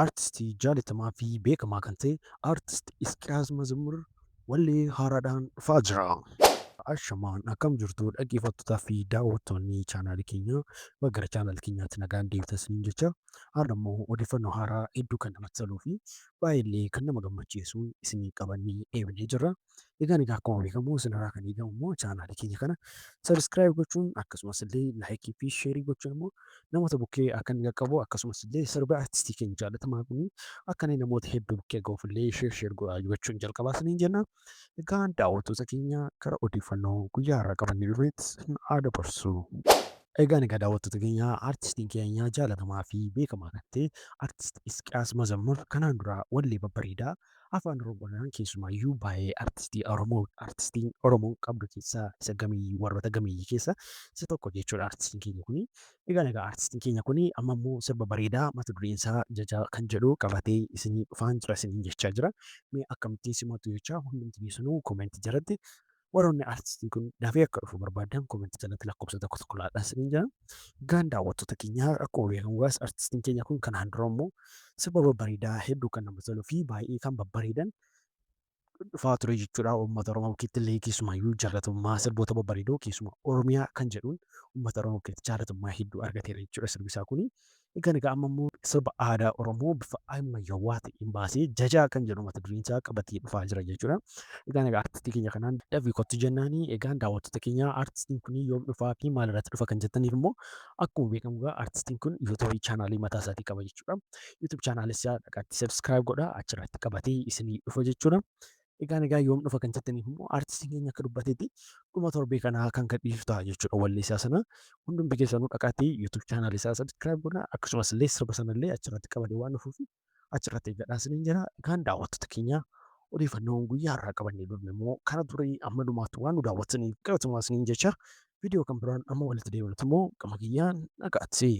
Artistii jaalatamaa fi beekamaa kan ta'e Artist Hisqiyaas Mazmur wallee haaraadhaan dhufaa jira. Ashamaan akkam jirtu dhaggeeffattootaa fi daawwattoonni chaanaalii keenyaa gara chaanaalii keenyaatti nagaan deebitan jecha har'a immoo odeeffannoo haaraa hedduu kan namatti toluu fi baay'ee kan nama gammachiisu isinii qabannee dhiyaannee jirra. Egaan akkuma beekamu isinirraa kan eegamu immoo chaanaalii keenya kana sabiskiraayib gochuun akkasumas illee laayikii fi sheerii gochuun immoo namoota bukkee akka inni qaqqabu akkasumas illee sirba artistii keenya jaalatamaa kun akka inni namoota hedduu bukkee ga'uuf illee sheer godhaa gochuun jalqabaa isiniin jenna. Egaan daawwattoota keenya gara odeeffannoo guyyaa har'aa qabannee dhufneetti haa dabarsu. Egaan daawwattoota keenya artistiin keenya jaalatamaa fi beekamaa kan ta'e Artist Hisqiyaas Mazammur kanaan dura wallee babbareedaa afaan Oromoodhaan keessumaayyuu baay'ee artistiin Oromoon qabdu keessaa isa gameeyyii warroota gameeyyii keessaa isa tokko jechuudha artistiin keenya kuni. Egaa artistiin keenya kuni amma immoo sirba bareedaa mata dureen isaa Jajaa kan jedhu qabatee isinii dhufaan jira isiniin jechaa jira. Mee akkamittiin simatu jechaa hundumti keessanuu koomentii jalatti warroonni artistiin kun dafee akka dhufu barbaadan koomentii jalatti lakkoofsa tokko tokko laadhaa isiniin jedha. Egaan daawwattoota keenya akkuma beekamu artistiin keenya kun kanaan dura immoo sirba babbareedaa hedduu kan namatti toluu fi baay'ee kan babbareedan dhufaa ture jechuudha. Uummata Oromoo bukkeetti illee keessumaayyuu jaalatamummaa sirboota babbareedoo keessumaa Oromiyaa kan jedhuun uummata Oromoo bukkeetti jaalatamummaa hedduu argateera jechuudha sirbi isaa kuni. Egaa amma immoo sirba aadaa Oromoo bifa ammayyaawaa ta'een baasee Jajaa kan jedhu mata dureen isaa qabatee dhufaa jira jechuudha. Egaa artistii keenya kanaan dafii kottu jennaani. Egaan daawwattoota keenya artistiin kun yoom dhufaa fi maalirratti dhufa kan jettaniif immoo akkuma beekamu artistiin kun yuutuubii chaanaalii mataa isaatii qaba jechuudha. Yuutuub chaanaalii isaa dhaqaatii sabiskiraayib godhaa achirratti qabatee isinii dhufa jechuudha. Egaa yoom dhufa kan jettaniif immoo artistiin keenya akka dubbatetti dhuma torbee kanaa kan gadhiisu ta'a jechuudha wallee isaa sana. Hundumti keessanuu dhaqaatii yuutuub chaanaalii isaa sabiskiraayib godhaa akkasumas illee sirba sanallee achirratti qabatee waan dhufuuf achirratti eeggadhaa isiniin jira. Egaan daawwattoota keenya odeeffannoon guyyaa har'aa qabannee dhufne immoo kana durii amma dhumaatti waan nu daawwattaniif galatoomaa isiniin jecha viidiyoo kan biraan amma walitti deebinutti immoo gama kiyyaan nagaatti.